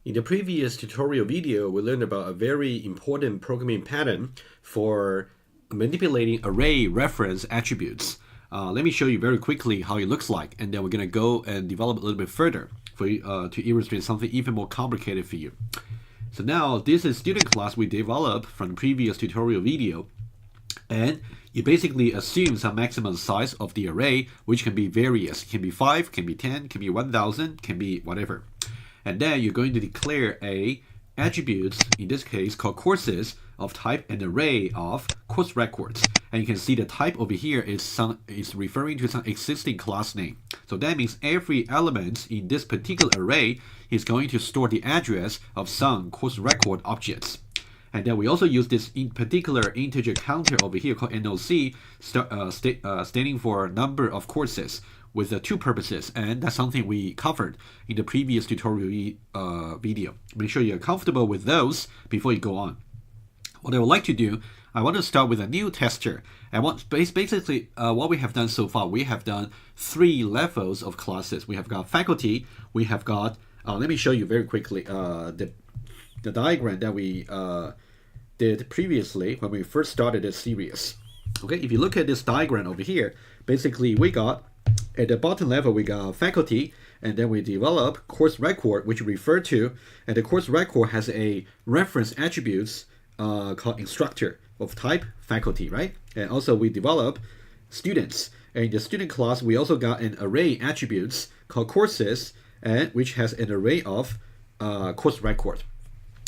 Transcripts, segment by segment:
In the previous tutorial video, we learned about a very important programming pattern for manipulating array reference attributes. Let me show you very quickly how it looks like, and then we're going to go and develop a little bit further for you, to illustrate something even more complicated for you. So now this is student class we developed from the previous tutorial video, and you basically assume some maximum size of the array, which can be various. It can be 5, can be 10, can be 1000, can be whatever. And then you're going to declare a attributes, in this case called courses, of type an array of course records. And you can see the type over here is referring to some existing class name. So that means every element in this particular array is going to store the address of some course record objects. And then we also use this in particular integer counter over here called NOC, standing for number of courses, with two purposes, and that's something we covered in the previous tutorial video. Make sure you're comfortable with those before you go on. What I would like to do, I want to start with a new tester. And basically what we have done so far, we have done 3 levels of classes. We have got faculty, we have got, let me show you very quickly the diagram that we did previously when we first started this series. Okay, if you look at this diagram over here, basically we got, at the bottom level, we got faculty, and then we develop course record, which we refer to, and the course record has a reference attributes called instructor of type faculty, right? And also we develop students. And in the student class, we also got an array attributes called courses, and which has an array of course record.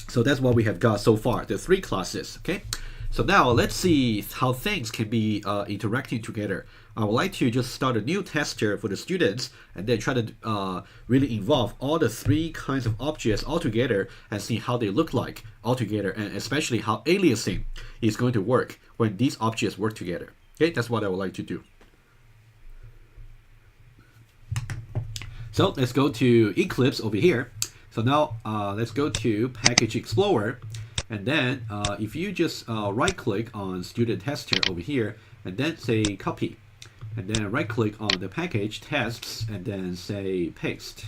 So that's what we have got so far, the 3 classes, okay? So now let's see how things can be interacting together. I would like to just start a new tester for the students and then try to really involve all the 3 kinds of objects all together and see how they look like all together, and especially how aliasing is going to work when these objects work together. Okay, that's what I would like to do. So let's go to Eclipse over here. So now let's go to Package Explorer. And then if you just right click on student tester over here and then say copy, and then right click on the package tests and then say paste.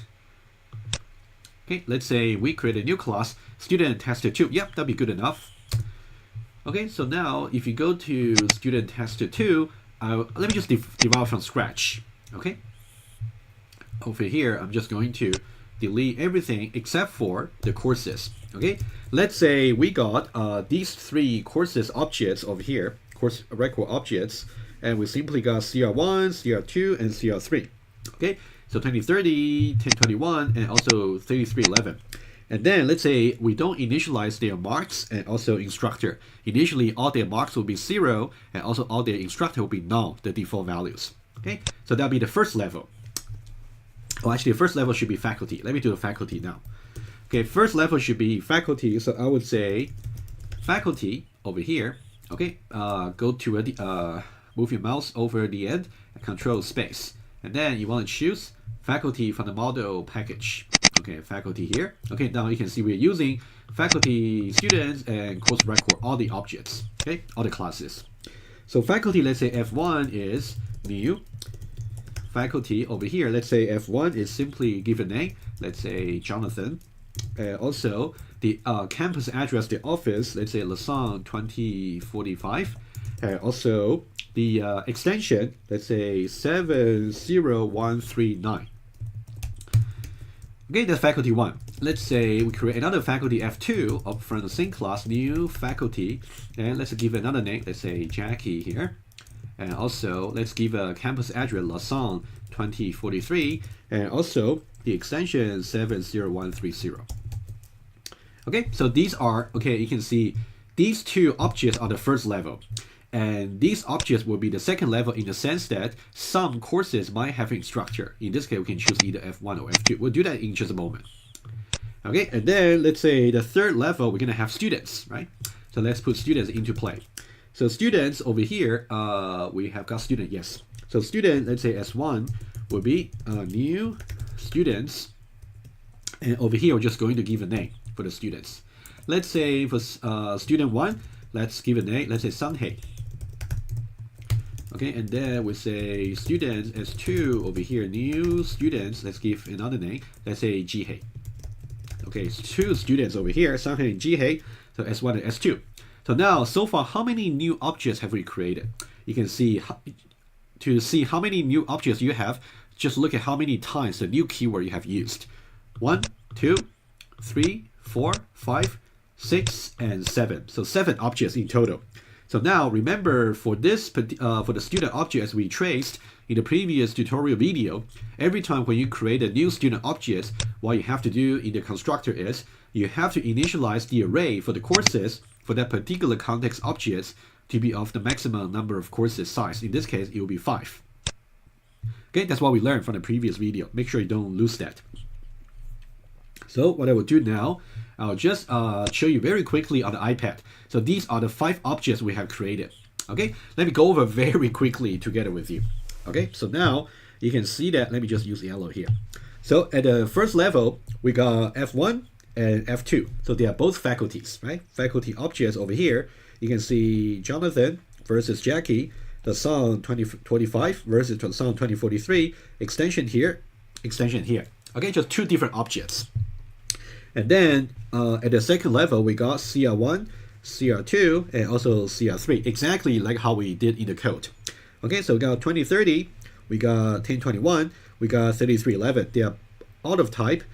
Okay, let's say we create a new class, student tester 2. Yep, that'd be good enough. Okay, so now if you go to student tester 2, let me just develop from scratch. Okay, over here I'm just going to delete everything except for the courses. Okay, let's say we got these 3 courses objects over here, course record objects, and we simply got CR1, CR2, and CR3. Okay, so 2030, 1021, and also 3311. And then let's say we don't initialize their marks and also instructor. Initially, all their marks will be 0, and also all their instructor will be null, the default values. Okay, so that'll be the first level. Oh, actually, the first level should be faculty. Let me do the faculty now. Okay, first level should be faculty. So I would say faculty over here. Okay, go to move your mouse over the end and control space. And then you want to choose faculty from the model package. Okay, faculty here. Okay, now you can see we're using faculty, students, and course record, all the objects. Okay, all the classes. So faculty, let's say F1 is new. Faculty over here, let's say F1 is simply give a name, let's say Jonathan. Also, the campus address, the office, let's say Lausanne 2045. Also, the extension, let's say 70139. Okay, that's faculty 1. Let's say we create another faculty F2 up from the same class, new faculty, and let's give another name, let's say Jackie here. And also, let's give a campus address, Lausanne 2043, and also the extension 70130. Okay, so these are, okay, you can see these 2 objects are the first level. And these objects will be the second level in the sense that some courses might have an instructor. In this case, we can choose either F1 or F2. We'll do that in just a moment. Okay, and then let's say the third level, we're going to have students, right? So let's put students into play. So students over here, we have got student, yes. So student, let's say S1 will be new students. And over here, we're just going to give a name for the students. Let's say for student 1, let's give a name, let's say Sunhei. Okay, and then we say students S2 over here, new students, let's give another name, let's say Jihei. Okay, it's 2 students over here, Sanhei and Jihei, so S1 and S2. So now, so far, how many new objects have we created? You can see, to see how many new objects you have, just look at how many times the new keyword you have used. 1, 2, 3, 4, 5, 6, and 7. So 7 objects in total. So now remember for this for the student objects we traced in the previous tutorial video, every time when you create a new student object, what you have to do in the constructor is you have to initialize the array for the courses for that particular context objects to be of the maximum number of courses size. In this case, it will be 5. Okay, that's what we learned from the previous video. Make sure you don't lose that. So what I will do now, I'll just show you very quickly on the iPad. So these are the 5 objects we have created. Okay, let me go over very quickly together with you. Okay, so now you can see that, let me just use yellow here. So at the first level, we got F1 and F2. So they are both faculties, right? Faculty objects over here. You can see Jonathan versus Jackie, the song 2025 versus the song 2043, extension here, extension here. Okay, just 2 different objects. And then at the second level, we got CR1, CR2, and also CR3, exactly like how we did in the code. Okay, so we got 2030, we got 1021, we got 3311. They are out of type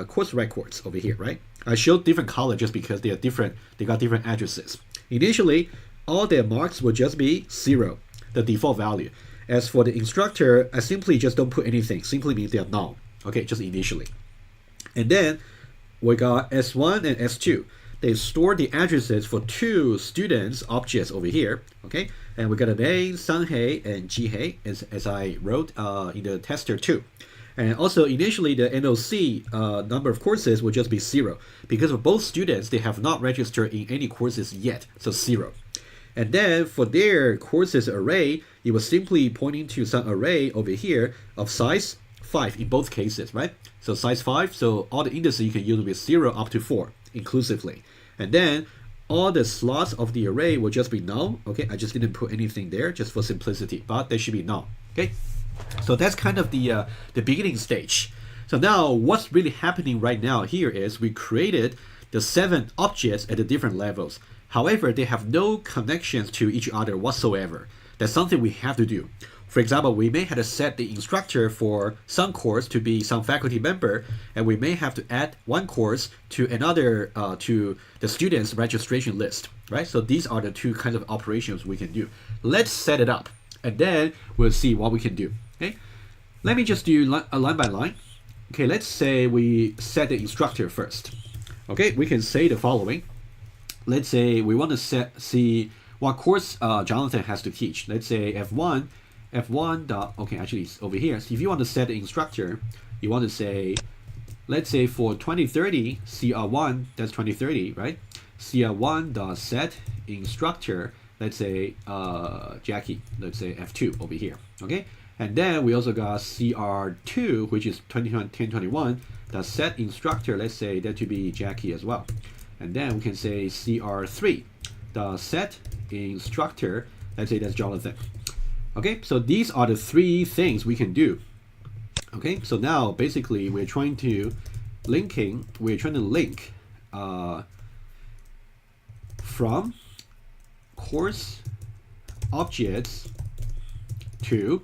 course records over here, right? I showed different color just because they are different. They got different addresses. Initially, all their marks will just be 0, the default value. As for the instructor, I simply just don't put anything. Simply means they are null. Okay, just initially. And then we got S1 and S2. They store the addresses for 2 students objects over here. Okay, and we got a name, Sanhei and Jihei, as I wrote in the tester 2. And also initially the NOC number of courses will just be 0 because for both students they have not registered in any courses yet, so 0. And then for their courses array, it was simply pointing to some array over here of size 5 in both cases, right? So size 5, so all the indices you can use with 0 up to 4 inclusively. And then all the slots of the array will just be null. Okay, I just didn't put anything there just for simplicity, but they should be null. Okay, so that's kind of the beginning stage. So now what's really happening right now here is we created the 7 objects at the different levels. However, they have no connections to each other whatsoever. That's something we have to do. For example, we may have to set the instructor for some course to be some faculty member, and we may have to add one course to another to the students' registration list, right? So these are the 2 kinds of operations we can do. Let's set it up, and then we'll see what we can do. Okay, let me just do a line by line. Okay, let's say we set the instructor first. Okay, we can say the following. Let's say we want to see what course Jonathan has to teach. Let's say F1 dot, okay, actually it's over here. So if you want to set the instructor, you want to say, let's say for 2030 CR1, that's 2030, right? CR1 dot set instructor, let's say Jackie, let's say F2 over here, okay? And then we also got CR2, which is 1021, dot set instructor, let's say that to be Jackie as well. And then we can say CR3, the set instructor, let's say that's Jonathan. Okay, so these are the 3 things we can do. Okay, so now basically we're trying to link from course objects to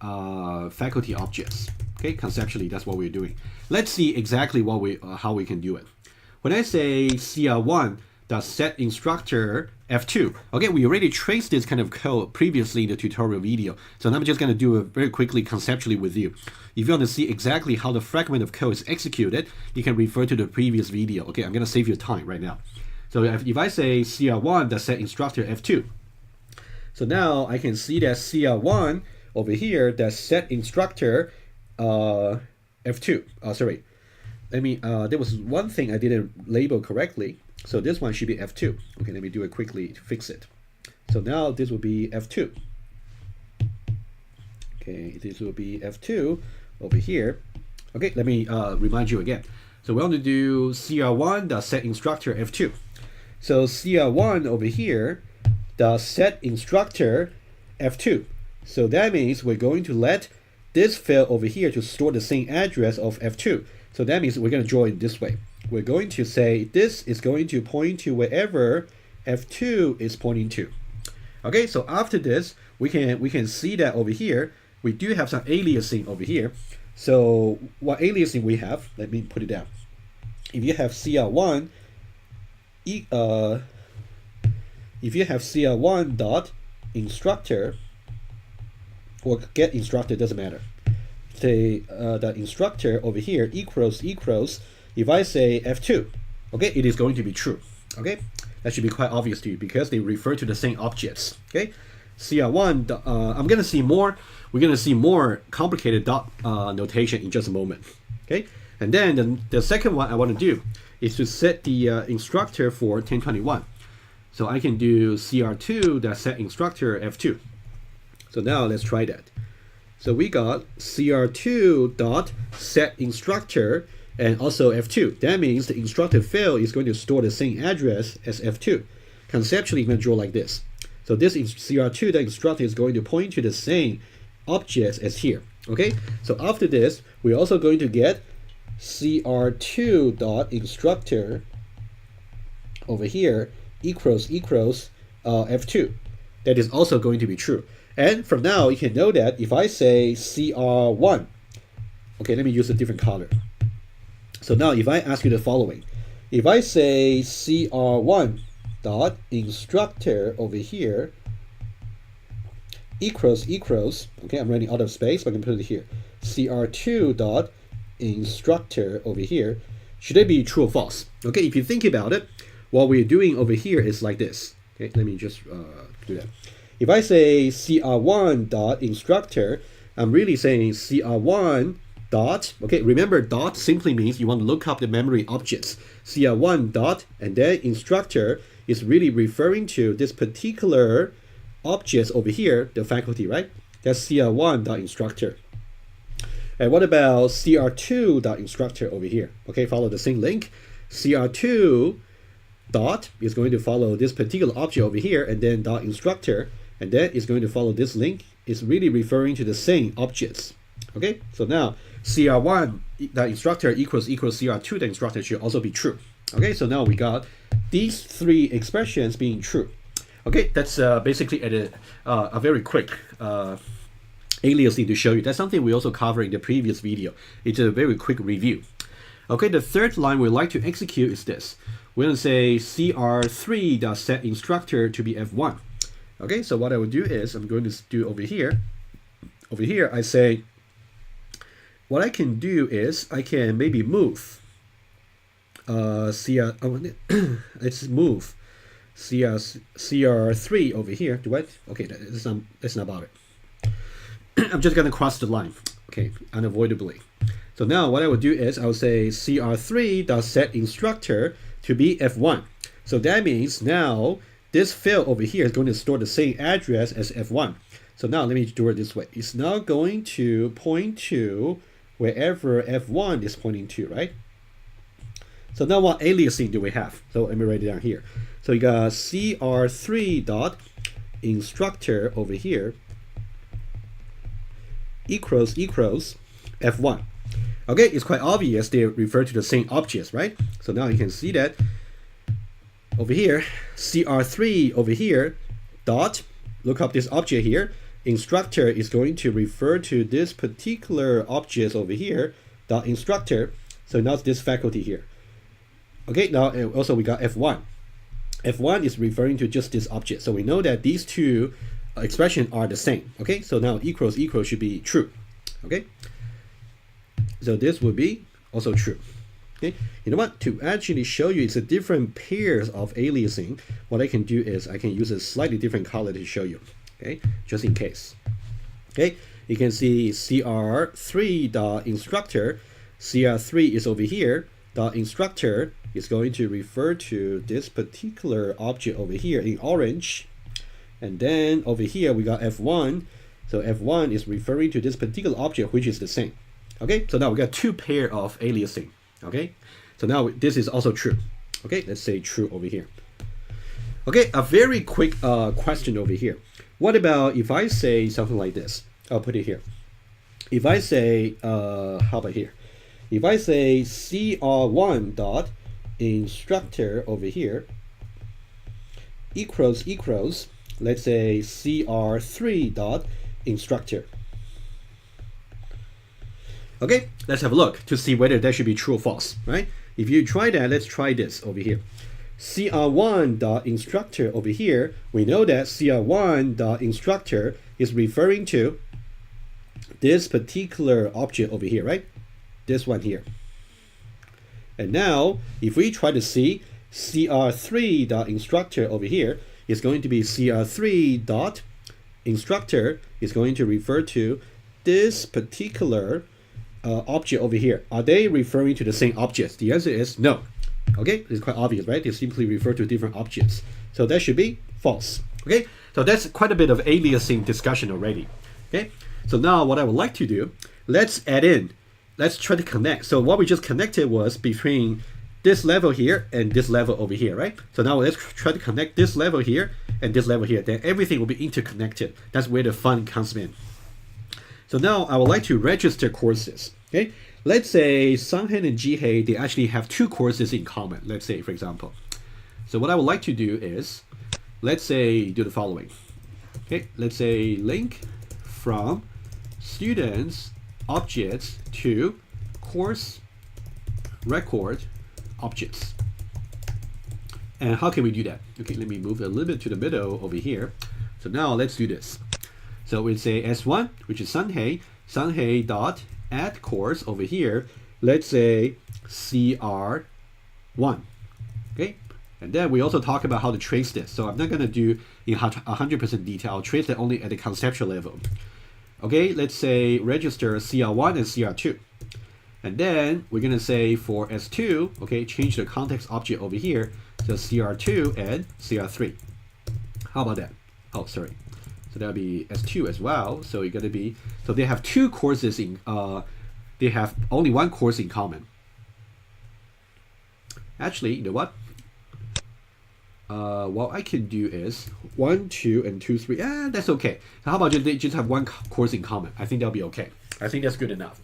faculty objects. Okay, conceptually that's what we're doing. Let's see exactly what how we can do it. When I say CR1, the set instructor F2. Okay, we already traced this kind of code previously in the tutorial video. So now I'm just going to do it very quickly conceptually with you. If you want to see exactly how the fragment of code is executed, you can refer to the previous video. Okay, I'm going to save you time right now. So if I say CR1, the set instructor F2. So now I can see that CR1 over here, the set instructor F2. Sorry. There was one thing I didn't label correctly. So this one should be F2. Okay, let me do it quickly to fix it. So now this will be F2. Okay, this will be F2 over here. Okay, let me remind you again. So we want to do CR1, the set instructor F2. So CR1 over here, the set instructor F2. So that means we're going to let this field over here to store the same address of F2. So that means we're going to draw it this way. we're going to say this is going to point to wherever f2 is pointing to. Okay, so after this, we can see that over here, we do have some aliasing over here. So what aliasing we have, let me put it down. If you have CR1, if you have CR1 dot instructor or get instructor, doesn't matter. Say the instructor over here equals, if I say f2, okay, it is going to be true. Okay, that should be quite obvious to you because they refer to the same objects. Okay, CR1, I'm gonna see more. We're gonna see more complicated dot notation in just a moment. Okay, and then the second one I want to do is to set the instructor for 1021. So I can do CR2 that set instructor f2. So now let's try that. So we got CR2 dot set instructor and also f2. That means the instructor field is going to store the same address as f2. Conceptually, you can draw like this. So this is CR2, the instructor is going to point to the same objects as here. Okay, so after this, we're also going to get CR2 dot instructor over here equals f2. That is also going to be true. And from now, you can know that if I say CR1, okay, let me use a different color. So now if I ask you the following, if I say CR1 dot instructor over here equals, okay, I'm running out of space, but I can put it here. CR2 dot instructor over here, should it be true or false? Okay, if you think about it, what we're doing over here is like this. Okay, let me just do that. If I say CR1 dot instructor, I'm really saying CR1 dot, okay, remember dot simply means you want to look up the memory objects. CR1 dot, and then instructor is really referring to this particular objects over here, the faculty, right? That's CR1 dot instructor. And what about CR2 dot instructor over here? Okay, follow the same link. CR2 dot is going to follow this particular object over here, and then dot instructor, and then it's going to follow this link. It's really referring to the same objects. Okay, so now CR1 the instructor equals CR2 the instructor should also be true. Okay, so now we got these three expressions being true. Okay, that's basically a very quick aliasing to show you. That's something we also covered in the previous video. It's a very quick review. Okay, the third line we'd like to execute is this. We're going to say CR3 dot set instructor to be f1. Okay, so what I will do is I'm going to do over here. Over here, I say, what I can do is I can maybe move let's move CR3 over here. Do what? Okay, that's not about it. I'm just going to cross the line. Okay, unavoidably. So now what I will do is I will say CR3 dot set instructor to be f1. So that means now this field over here is going to store the same address as f1. So now let me do it this way. It's now going to point to wherever f1 is pointing to, right? So now what aliasing do we have? So let me write it down here. So you got CR3 dot instructor over here equals f1. Okay, it's quite obvious they refer to the same objects, right? So now you can see that over here, CR3 over here, dot, look up this object here, instructor is going to refer to this particular object over here, dot instructor, so now it's this faculty here. Okay, now also we got F1. F1 is referring to just this object, so we know that these two expressions are the same. Okay, so now equals should be true. Okay, so this would be also true. Okay, you know what? To actually show you it's a different pairs of aliasing, what I can do is I can use a slightly different color to show you. Okay, just in case. Okay, you can see CR3 dot instructor. CR3 is over here. Dot instructor is going to refer to this particular object over here in orange. And then over here we got F1. So F1 is referring to this particular object which is the same. Okay, so now we got two pair of aliasing. Okay, so now this is also true. Okay, let's say true over here. Okay, a very quick question over here. What about if I say something like this? I'll put it here. If I say, how about here? if I say CR1 dot instructor over here equals, let's say CR3 dot instructor. Okay, let's have a look to see whether that should be true or false, right? If you try that, let's try this over here. CR1 dot instructor over here, we know that CR1 dot instructor is referring to this particular object over here, right? This one here. And now, if we try to see CR3 dot instructor over here, is going to be CR3 dot instructor is going to refer to this particular object over here. Are they referring to the same objects? The answer is no. Okay, it's quite obvious, right? They simply refer to different objects. So that should be false. Okay, so that's quite a bit of aliasing discussion already. Okay, so now what I would like to do, let's add in, let's try to connect. So what we just connected was between this level here and this level over here, right? So now let's try to connect this level here and this level here. Then everything will be interconnected. That's where the fun comes in. So now I would like to register courses. Okay, let's say Sanhei and Jihei, they actually have two courses in common. Let's say, for example. So what I would like to do is, let's say, do the following. Okay, let's say link from students objects to course record objects. And how can we do that? Okay, let me move a little bit to the middle over here. So now let's do this. So we say S1, which is Sanhei dot add course over here. Let's say CR1. Okay, and then we also talk about how to trace this. So I'm not going to do in 100% detail. I'll trace it only at the conceptual level. Okay, let's say register CR1 and CR2. And then we're going to say for S2, okay, change the context object over here to CR2 and CR3. How about that? Oh, sorry. So that'll be S2 as well. So you're going to be, so they have two courses in, they have only one course in common. Actually, you know what? What I can do is 1, 2, and 2, 3. That's okay. So how about they just have one course in common? I think that'll be okay. I think that's good enough.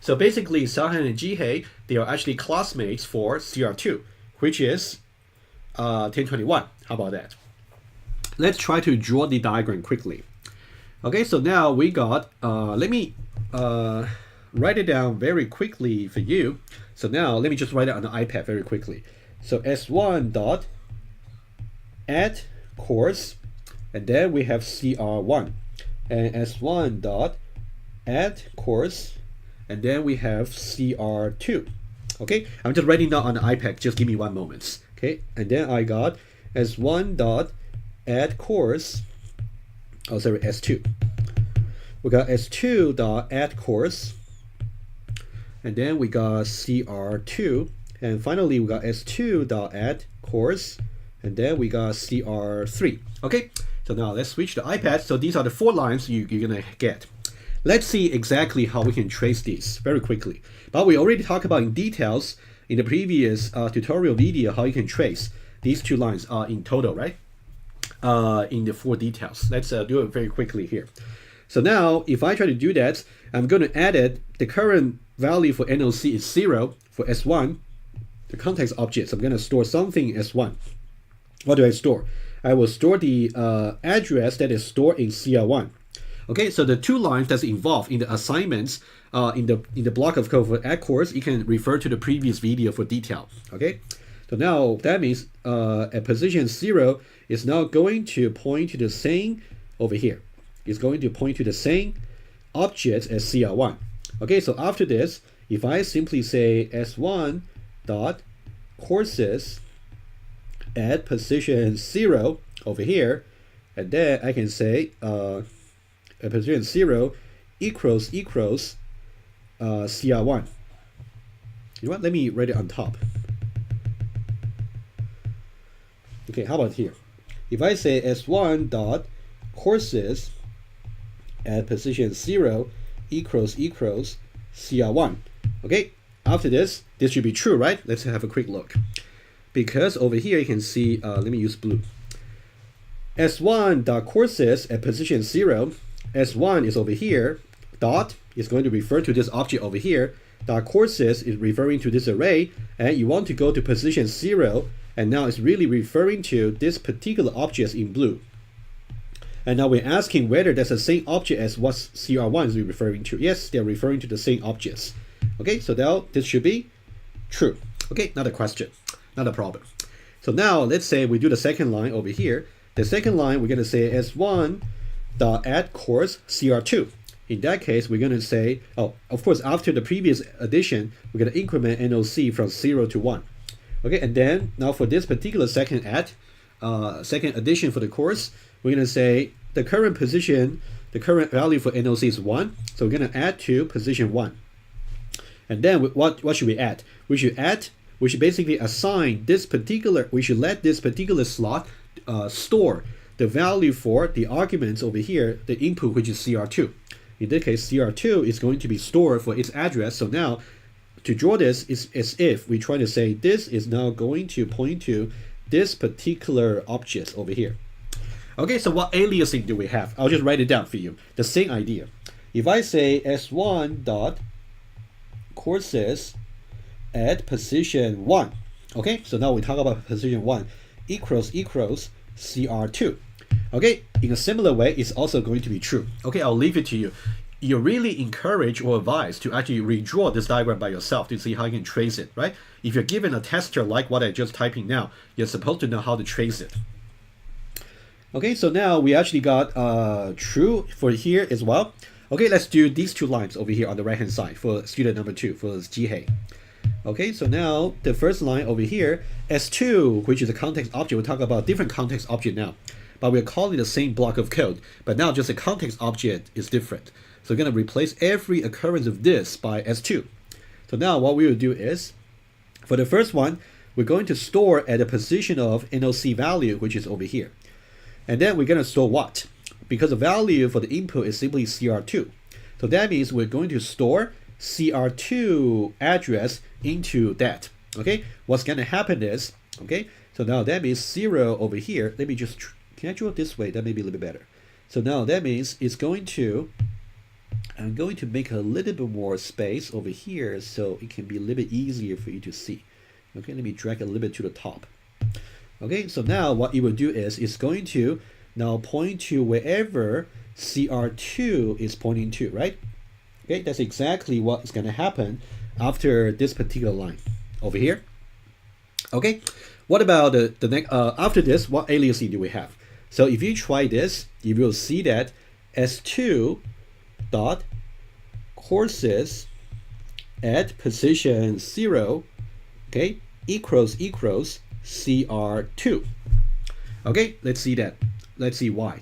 So basically, Sanhei and Jihei, they are actually classmates for CR2, which is 1021. How about that? Let's try to draw the diagram quickly. Okay, so now we got, let me write it down very quickly for you. So now let me just write it on the iPad very quickly. So S1 dot add course, and then we have CR1, and S1 dot add course, and then we have CR2. Okay, I'm just writing down on the iPad, just give me 1 moment. Okay, and then I got S1 dot add course, oh sorry, S2. We got S2 dot add course, and then we got CR2, and finally we got S2 dot add course, and then we got CR3. Okay, so now let's switch to iPad. So these are the 4 lines you're gonna get. Let's see exactly how we can trace these very quickly. But we already talked about in details in the previous tutorial video how you can trace these 2 lines in total, right? In the 4 details. Let's do it very quickly here. So now if I try to do that, I'm going to add it. The current value for NOC is 0 for S1. The context objects, I'm going to store something in S1. What do I store? I will store the address that is stored in CR1. Okay, so the 2 lines that's involved in the assignments in the block of code for add course, you can refer to the previous video for detail. Okay, so now that means at position 0 is now going to point to the same over here. It's going to point to the same objects as CR1. Okay, so after this, if I simply say S1 dot courses at position 0 over here, and then I can say at position 0 equals CR1. You know what? Let me write it on top. Okay, how about here? If I say S1 dot courses at position 0 equals CR1. Okay, after this should be true, right? Let's have a quick look. Because over here you can see, let me use blue. S1 dot courses at position 0, S1 is over here, dot is going to refer to this object over here, dot courses is referring to this array, and you want to go to position 0, and now it's really referring to this particular object in blue. And now we're asking whether that's the same object as what CR1 is referring to. Yes, they're referring to the same objects. Okay, so now this should be true. Okay, not a question, not a problem. So now let's say we do the second line over here. The second line, we're going to say S1 dot add course CR2. In that case, we're going to say, oh, of course, after the previous addition, we're going to increment NOC from 0 to 1. Okay, and then now for this particular second addition for the course, we're going to say the current position, the current value for NOC is 1. So we're going to add to position 1. And then what should we add? We should basically assign this particular, we should let this particular slot store the value for the arguments over here, the input, which is CR2. In this case, CR2 is going to be stored for its address. So now to draw this is as if we try to say this is now going to point to this particular object over here. Okay, so what aliasing do we have? I'll just write it down for you. The same idea. If I say S1 dot courses at position 1. Okay, so now we talk about position 1 equals CR2. Okay, in a similar way, it's also going to be true. Okay, I'll leave it to you. You're really encouraged or advised to actually redraw this diagram by yourself to see how you can trace it, right? If you're given a tester like what I just typing now, you're supposed to know how to trace it. Okay, so now we actually got true for here as well. Okay, let's do these two lines over here on the right hand side for student number 2, for Jihei. Okay, so now the first line over here, S2, which is a context object, we'll talk about different context object now. But we're calling the same block of code, but now just the context object is different. So we're going to replace every occurrence of this by S2. So now what we will do is, for the first one, we're going to store at the position of NOC value, which is over here. And then we're going to store what? Because the value for the input is simply CR2. So that means we're going to store CR2 address into that. Okay, what's going to happen is, okay, so now that means 0 over here. Let me just, can I draw it this way? That may be a little bit better. So now that means it's going to, I'm going to make a little bit more space over here so it can be a little bit easier for you to see. Okay, let me drag a little bit to the top. Okay, so now what it will do is it's going to now point to wherever CR2 is pointing to, right? Okay, that's exactly what is going to happen after this particular line over here. Okay, what about the next, after this, what aliasing do we have? So if you try this, you will see that S2 dot courses at position 0, okay, equals CR2. Okay, let's see that. Let's see why.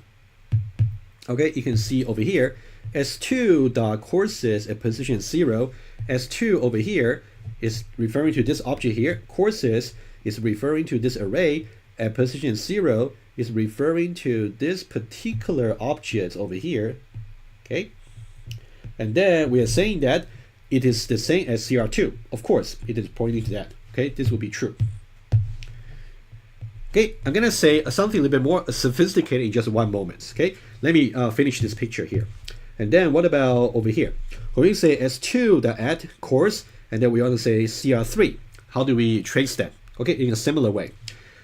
Okay, you can see over here, S2 dot courses at position 0. S2 over here is referring to this object here. Courses is referring to this array. At position 0 is referring to this particular object over here. Okay, and then we are saying that it is the same as CR2. Of course, it is pointing to that. Okay, this will be true. Okay, I'm gonna say something a little bit more sophisticated in just one moment. Okay, let me finish this picture here. And then what about over here? When we say S2 the add course, and then we want to say CR3. How do we trace that? Okay, in a similar way.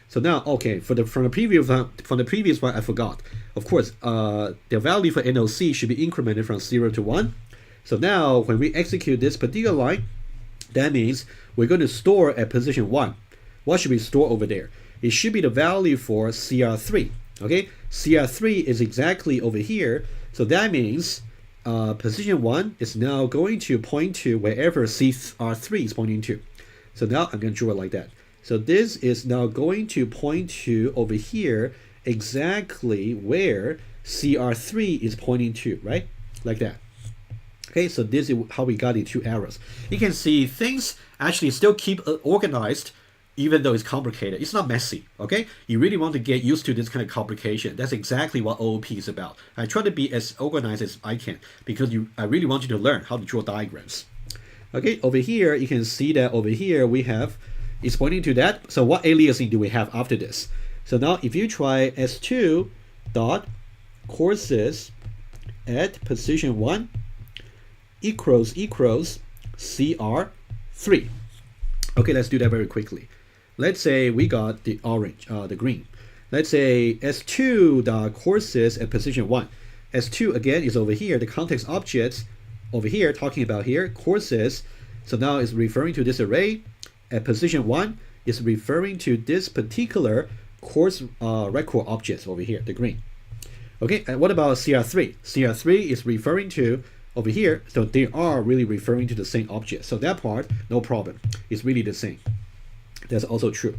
So now, okay, from the previous one, I forgot. Of course, the value for NOC should be incremented from 0 to 1. So now, when we execute this particular line, that means we're going to store at position 1. What should we store over there? It should be the value for CR3. Okay, CR3 is exactly over here. So that means position 1 is now going to point to wherever CR3 is pointing to. So now I'm going to draw it like that. So this is now going to point to over here exactly where CR3 is pointing to, right? Like that. Okay, so this is how we got the two arrows. You can see things actually still keep organized even though it's complicated. It's not messy, okay? You really want to get used to this kind of complication. That's exactly what OOP is about. I try to be as organized as I can because I really want you to learn how to draw diagrams. Okay, over here, you can see that over here we have, it's pointing to that. So what aliasing do we have after this? So now if you try S2 dot courses at position 1 equals CR3. Okay, let's do that very quickly. Let's say we got the orange, the green. Let's say S2.courses at position 1. S2 again is over here, the context objects over here, talking about here, courses. So now it's referring to this array. At position 1 is referring to this particular course record objects over here, the green. Okay, and what about CR3? CR3 is referring to over here, so they are really referring to the same object. So that part, no problem. It's really the same. That's also true.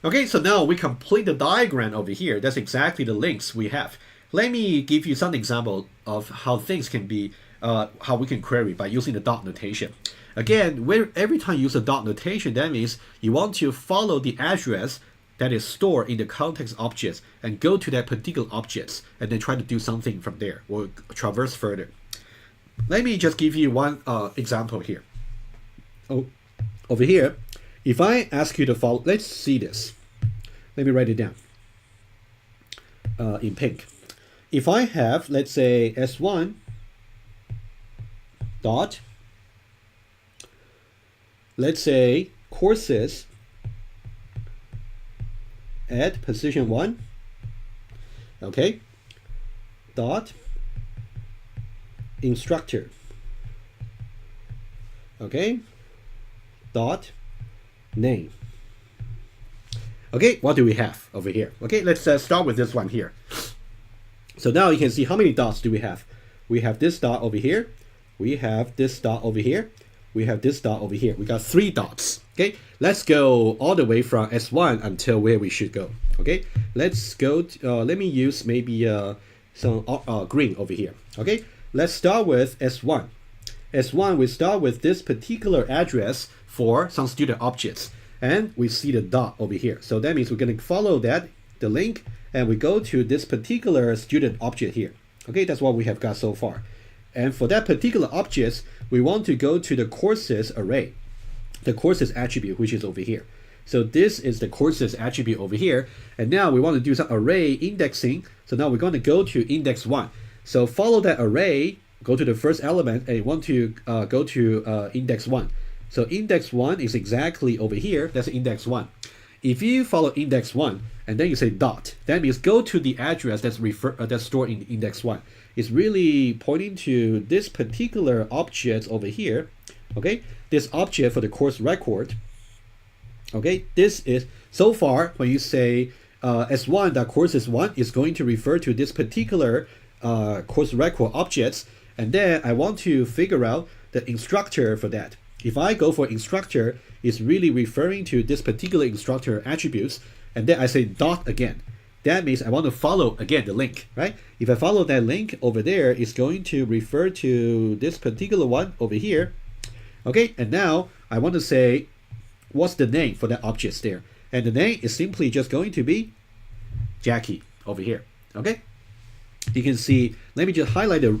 Okay, so now we complete the diagram over here. That's exactly the links we have. Let me give you some example of how things can be, how we can query by using the dot notation. Again, every time you use a dot notation, that means you want to follow the address that is stored in the context objects and go to that particular objects and then try to do something from there or traverse further. Let me just give you one example here. Oh, over here, if I ask you to follow, let's see this. Let me write it down in pink. If I have, let's say, S1 dot, let's say, courses at position 1, okay, dot instructor, okay, dot name. Okay, what do we have over here? Okay, let's start with this one here. So now you can see how many dots do we have. We have this dot over here, we have this dot over here, we have this dot over here. We got 3 dots. Okay, let's go all the way from S1 until where we should go. Okay, let's go to, let me use maybe some green over here. Okay, let's start with S1. S1, we start with this particular address for some student objects, and we see the dot over here. So that means we're going to follow that, the link, and we go to this particular student object here. Okay, that's what we have got so far. And for that particular object, we want to go to the courses array, the courses attribute, which is over here. So this is the courses attribute over here. And now we want to do some array indexing. So now we're going to go to index 1. So follow that array, go to the first element, and want to go to index 1. So index 1 is exactly over here. That's index 1. If you follow index 1 and then you say dot, that means go to the address that's stored in index 1. It's really pointing to this particular object over here. Okay, this object for the course record. Okay, this is so far when you say S1.courses1 is going to refer to this particular course record objects, and then I want to figure out the instructor for that. If I go for instructor, it's really referring to this particular instructor attributes, and then I say dot again. That means I want to follow again the link, right? If I follow that link over there, it's going to refer to this particular one over here. Okay, and now I want to say what's the name for that object there, and the name is simply just going to be Jackie over here. Okay, you can see. Let me just highlight the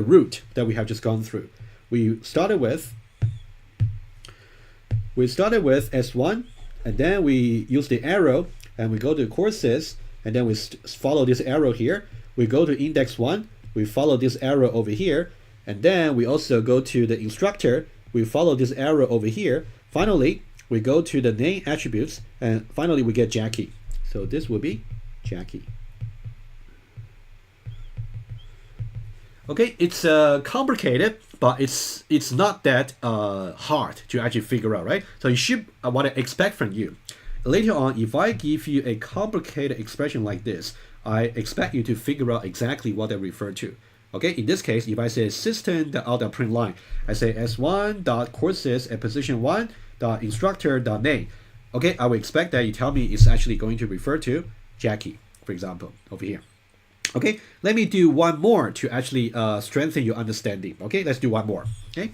route that we have just gone through. We started with S1, and then we use the arrow, and we go to courses, and then we follow this arrow here. We go to index 1, we follow this arrow over here, and then we also go to the instructor, we follow this arrow over here. Finally, we go to the name attributes, and finally we get Jackie. So this will be Jackie. Okay, it's complicated, but it's not that hard to actually figure out, right? So you should what I expect from you. Later on, if I give you a complicated expression like this, I expect you to figure out exactly what they refer to. Okay, in this case, if I say system.out.println, I say s1.courses at position 1.instructor.name. Okay, I will expect that you tell me it's actually going to refer to Jackie, for example, over here. Okay, let me do one more to actually strengthen your understanding. Okay, let's do one more. Okay,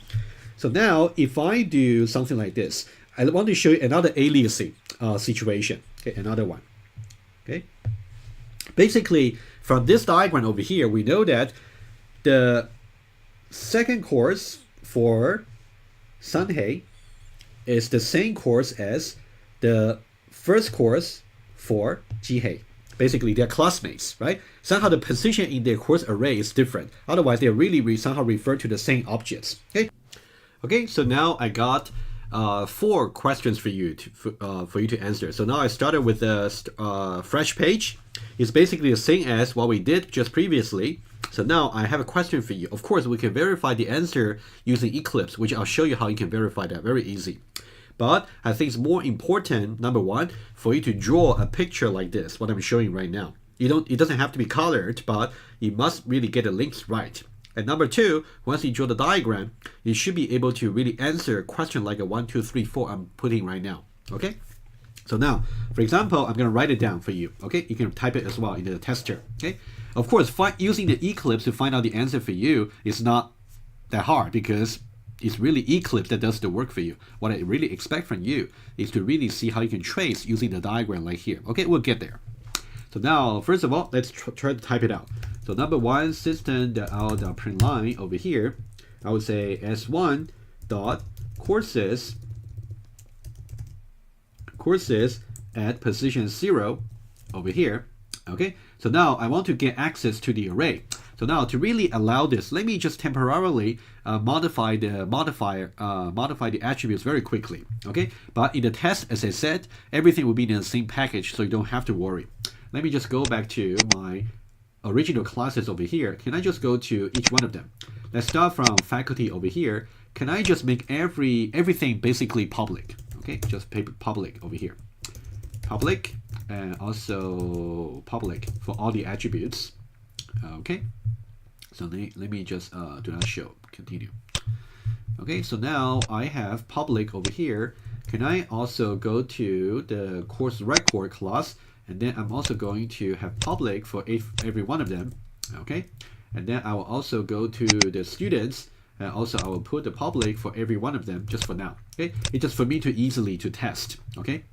so now if I do something like this, I want to show you another aliasing situation. Okay, another one. Okay, basically from this diagram over here, we know that the second course for Sunhei is the same course as the first course for Jihei. basically they're classmates, right? Somehow the position in their course array is different. Otherwise, they're really somehow refer to the same objects. Okay. So now I got 4 questions for you to answer. So now I started with a fresh page. It's basically the same as what we did just previously. So now I have a question for you. Of course, we can verify the answer using Eclipse, which I'll show you how you can verify that. Very easy. But I think it's more important, number 1, for you to draw a picture like this, what I'm showing right now. It doesn't have to be colored, but you must really get the links right. And number 2, once you draw the diagram, you should be able to really answer a question like a 1, 2, 3, 4 I'm putting right now. Okay? So now, for example, I'm going to write it down for you. Okay? You can type it as well in the tester. Okay? Of course, using the Eclipse to find out the answer for you is not that hard because it's really Eclipse that does the work for you. What I really expect from you is to really see how you can trace using the diagram like here. Okay? We'll get there. So now, first of all, let's try to type it out. So number 1, system.out.println over here, I would say s1 dot courses at position 0 over here. Okay, so now I want to get access to the array. So now to really allow this, let me just temporarily modify the attributes very quickly. Okay, but in the test, as I said, everything will be in the same package, so you don't have to worry. Let me just go back to my original classes over here. Can I just go to each one of them? Let's start from faculty over here. Can I just make everything basically public? Okay, just public over here. Public and also public for all the attributes. Okay, so let me just do not show. Continue. Okay, so now I have public over here. Can I also go to the course record class? And then I'm also going to have public for every one of them, okay? And then I will also go to the students, and also I will put the public for every one of them just for now, okay? It's just for me to easily to test, okay?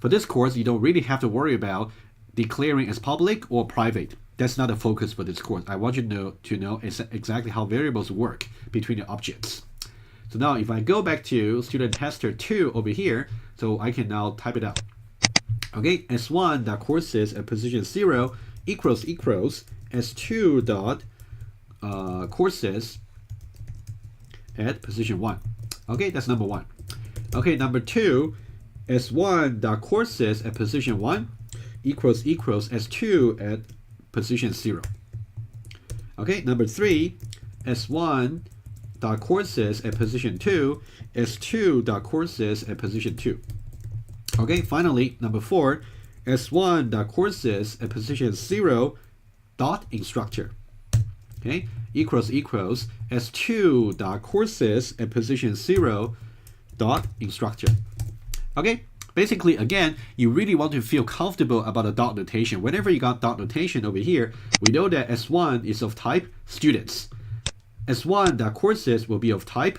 For this course, you don't really have to worry about declaring as public or private. That's not the focus for this course. I want you to know exactly how variables work between the objects. So now if I go back to student tester 2 over here, so I can now type it out. Okay, s1 dot courses at position 0 equals s2 dot courses at position 1. Okay, that's number 1. Okay, number 2, s1 dot courses at position 1 equals s2 at position 0. Okay, number 3, s1 dot courses at position 2, s2 dot courses at position 2. Okay, finally, number 4, s1 dot courses at position 0 dot instructor. Okay, equals s2 dot courses at position 0 dot instructor. Okay, basically, again, you really want to feel comfortable about the dot notation. Whenever you got dot notation over here, we know that s1 is of type students. s1 dot courses will be of type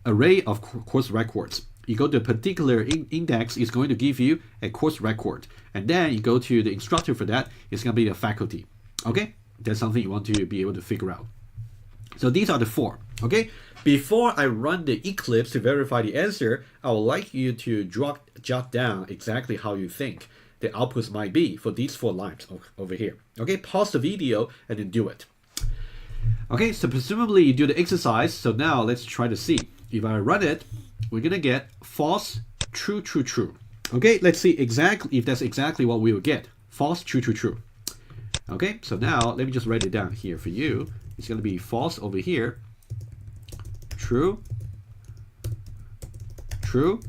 array of course records. You go to a particular index, it's going to give you a course record. And then you go to the instructor for that, it's going to be the faculty. Okay? That's something you want to be able to figure out. So these are the 4. Okay? Before I run the Eclipse to verify the answer, I would like you to jot down exactly how you think the outputs might be for these 4 lines over here. Okay? Pause the video and then do it. Okay, so presumably you do the exercise. So now let's try to see. If I run it, we're gonna get false, true, true, true. Okay, let's see exactly if that's exactly what we will get. False, true, true, true. Okay, so now let me just write it down here for you. It's gonna be false over here, true, true,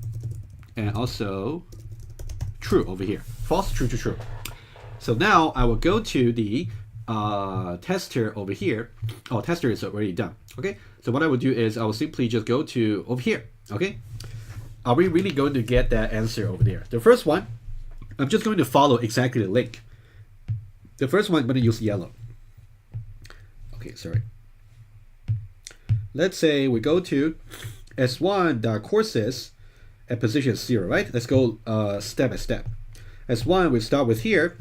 and also true over here. False, true, true, true. So now I will go to the tester over here. Oh, tester is already done. Okay, so what I will do is I will simply just go to over here. Okay, are we really going to get that answer over there? The first one, I'm just going to follow exactly the link. The first one, I'm going to use yellow. Okay, sorry. Let's say we go to s1.courses at position 0, right? Let's go step by step. S1, we start with here.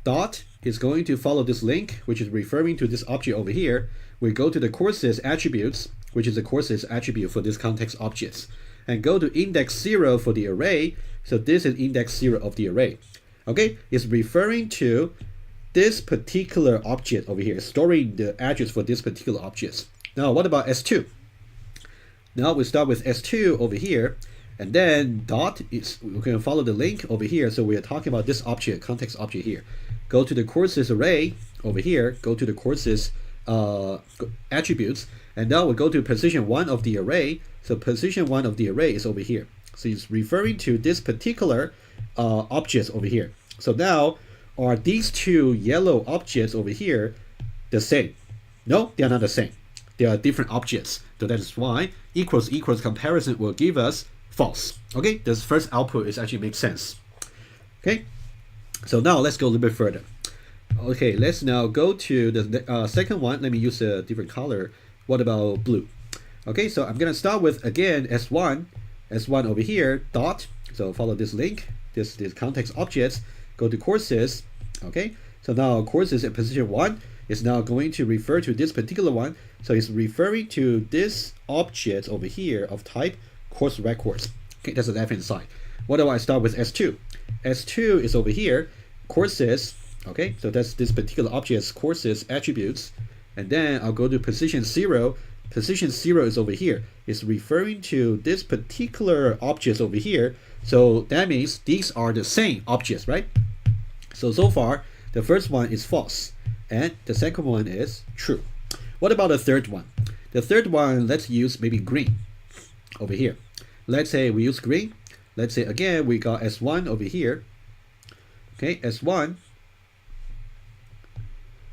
Dot is going to follow this link, which is referring to this object over here. We go to the courses attributes, which is the courses attribute for this context objects, and go to index 0 for the array. So this is index 0 of the array. Okay, it's referring to this particular object over here, storing the address for this particular object. Now, what about S2? Now we start with S2 over here, and then dot is, we can follow the link over here. So we are talking about this object, context object here. Go to the courses array over here, go to the courses attributes, and now we go to position 1 of the array. So position 1 of the array is over here. So it's referring to this particular objects over here. So now, are these two yellow objects over here the same? No, they are not the same. They are different objects. So that is why equals comparison will give us false. Okay, this first output is actually makes sense. Okay, so now let's go a little bit further. Okay, let's now go to the second one. Let me use a different color. What about blue? Okay, so I'm gonna start with again S1 over here dot. So follow this link, this context objects. Go to courses. Okay, so now courses at position 1 is now going to refer to this particular one. So it's referring to this object over here of type course records. Okay, that's the left hand side. What do I start with S2? S2 is over here, courses. Okay, so that's this particular object's courses attributes. And then I'll go to position 0. Position 0 is over here. It's referring to this particular object over here. So that means these are the same objects, right? So far, the first one is false, and the second one is true. What about the third one? The third one, let's use maybe green over here. Let's say we use green. Let's say again, we got S1 over here. Okay, S1.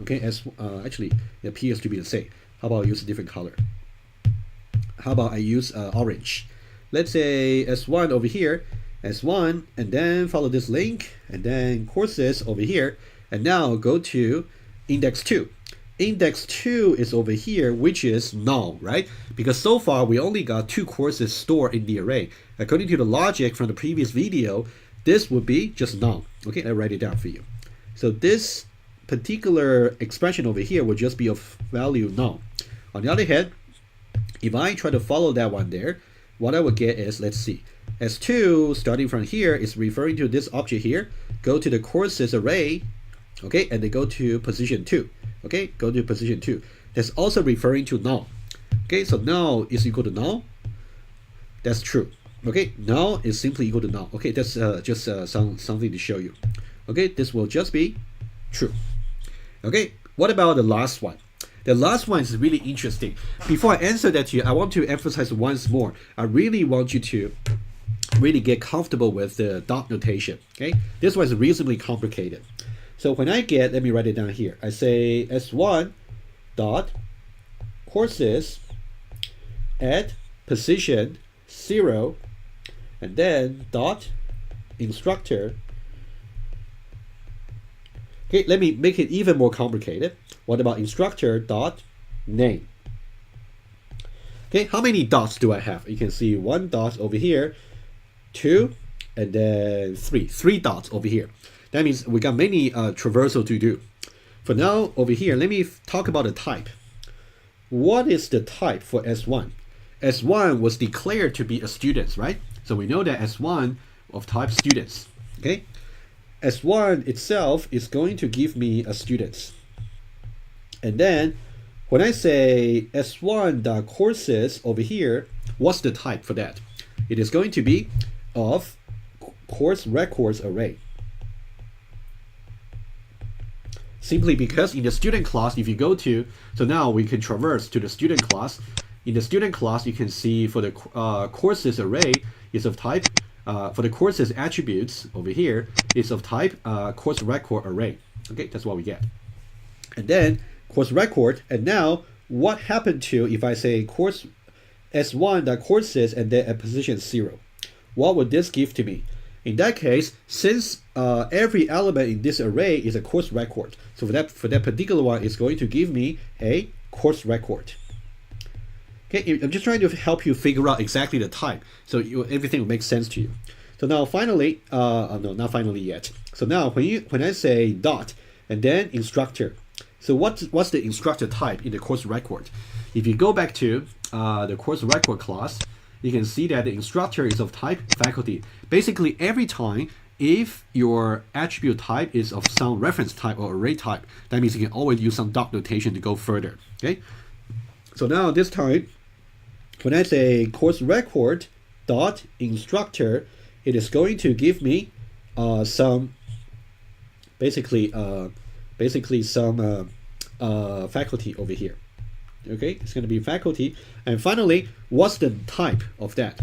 Okay, actually, it appears to be the same. How about I use a different color? How about I use orange? Let's say S1 over here, S1, and then follow this link, and then courses over here, and now go to index 2. Index 2 is over here, which is null, right? Because so far we only got 2 courses stored in the array. According to the logic from the previous video, this would be just null. Okay, I write it down for you. So this particular expression over here would just be of value null. On the other hand, if I try to follow that one there, what I would get is, let's see, S2 starting from here is referring to this object here. Go to the courses array, okay, and then go to position 2. Okay, go to position 2. That's also referring to null. Okay, so null is equal to null. That's true. Okay, null is simply equal to null. Okay, that's just something to show you. Okay, this will just be true. Okay, what about the last one? The last one is really interesting. Before I answer that to you, I want to emphasize once more. I really want you to really get comfortable with the dot notation. Okay, this one is reasonably complicated. So when I get, let me write it down here. I say S1 dot courses at position 0, and then dot instructor. Okay, let me make it even more complicated. What about instructor dot name? Okay, how many dots do I have? You can see 1 dot over here, 2, and then 3. 3 dots over here. That means we got many traversal to do. For now, over here, let me talk about the type. What is the type for S1? S1 was declared to be a student, right? So we know that S1 of type students. Okay, S1 itself is going to give me a student. And then when I say S1.courses over here, what's the type for that? It is going to be of course records array. Simply because in the student class, if you go to, so now we can traverse to the student class. In the student class, you can see for the courses array is of type, for the courses attributes over here is of type course record array. Okay, that's what we get. And then course record, and now what happened to if I say course S1.courses and then at position 0? What would this give to me? In that case, since every element in this array is a course record, so for that particular one, it's going to give me a course record. Okay, I'm just trying to help you figure out exactly the type, so everything will make sense to you. So now finally, no, not finally yet. So now when I say dot and then instructor, so what's the instructor type in the course record? If you go back to the course record class, you can see that the instructor is of type faculty. Basically, every time if your attribute type is of some reference type or array type, that means you can always use some dot notation to go further. Okay. So now this time, when I say course record dot instructor, it is going to give me some basically some faculty over here. Okay, it's going to be faculty. And finally, what's the type of that?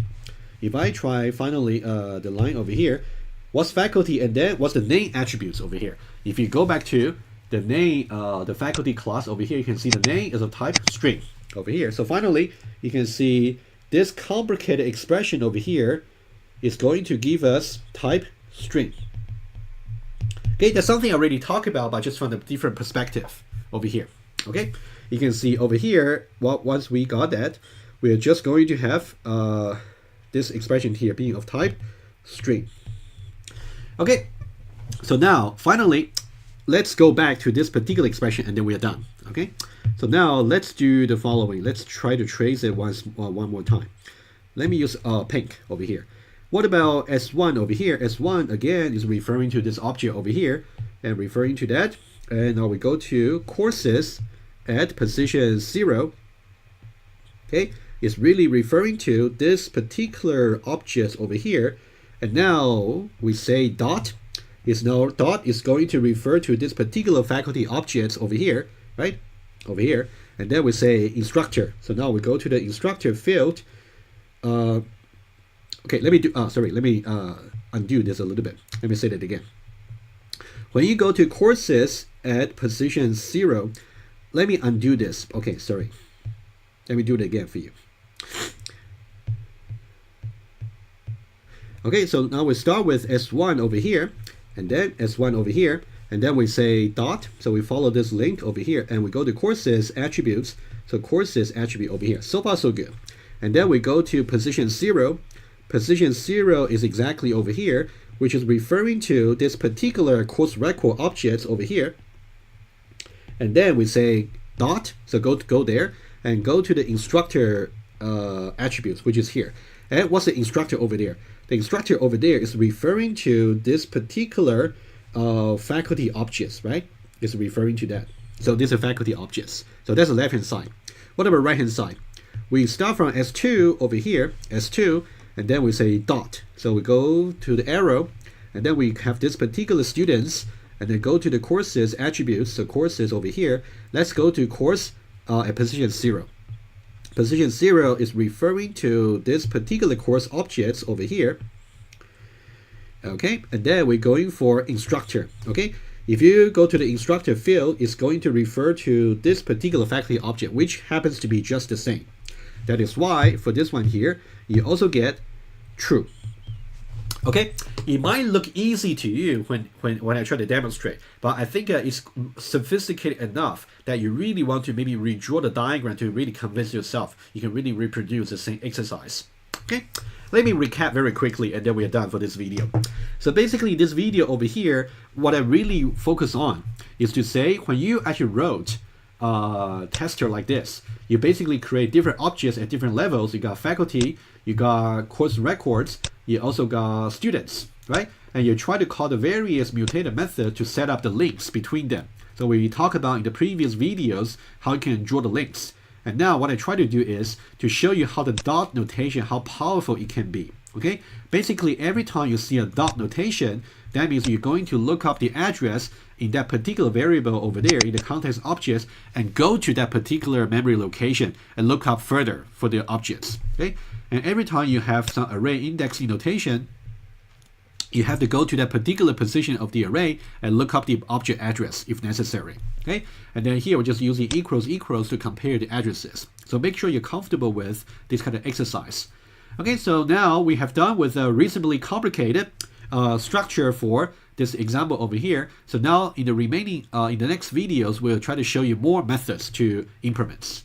If I try finally the line over here, what's faculty, and then what's the name attributes over here? If you go back to the name, the faculty class over here, you can see the name is of type string over here. So finally, you can see this complicated expression over here is going to give us type string. Okay, that's something I already talked about, but just from a different perspective over here. Okay, you can see over here, once we got that, we are just going to have this expression here being of type string. Okay, so now finally, let's go back to this particular expression and then we are done. Okay, so now let's do the following. Let's try to trace it one more time. Let me use pink over here. What about S1 over here? S1 again is referring to this object over here and referring to that. And now we go to courses at position 0. Okay, it's really referring to this particular object over here. And now we say dot is now dot is going to refer to this particular faculty objects over here, right? Over here. And then we say instructor. So now we go to the instructor field. Okay, let me do let me undo this a little bit. Let me say that again. When you go to courses at position 0, let me undo this. Okay, sorry. Let me do it again for you. Okay, so now we start with S1 over here, and then S1 over here, and then we say dot. So we follow this link over here, and we go to courses attributes. So courses attribute over here. So far, so good. And then we go to position 0. Position 0 is exactly over here, which is referring to this particular course record objects over here. And then we say dot. So go there and go to the instructor attributes, which is here. And what's the instructor over there? The instructor over there is referring to this particular faculty objects, right? It's referring to that. So these are faculty objects. So that's the left-hand side. What about right-hand side? We start from S2 over here, S2, and then we say dot. So we go to the arrow, and then we have this particular students, and then go to the courses attributes. So courses over here. Let's go to course at position 0. Position 0 is referring to this particular course objects over here. Okay, and then we're going for instructor. Okay, if you go to the instructor field, it's going to refer to this particular faculty object, which happens to be just the same. That is why for this one here, you also get true. Okay, it might look easy to you when I try to demonstrate, but I think it's sophisticated enough that you really want to maybe redraw the diagram to really convince yourself you can really reproduce the same exercise. Okay, let me recap very quickly and then we are done for this video. So basically this video over here, what I really focus on is to say when you actually wrote tester like this, you basically create different objects at different levels. You got faculty, you got course records, you also got students, right? And you try to call the various mutated methods to set up the links between them. So we talked about in the previous videos how you can draw the links. And now what I try to do is to show you how the dot notation, how powerful it can be. Okay, basically every time you see a dot notation, that means you're going to look up the address in that particular variable over there in the context objects and go to that particular memory location and look up further for the objects. Okay, and every time you have some array indexing notation, you have to go to that particular position of the array and look up the object address if necessary. Okay, and then here we're just using equals to compare the addresses. So make sure you're comfortable with this kind of exercise. Okay, so now we have done with a reasonably complicated structure for this example over here. So now in the remaining, in the next videos, we'll try to show you more methods to implement.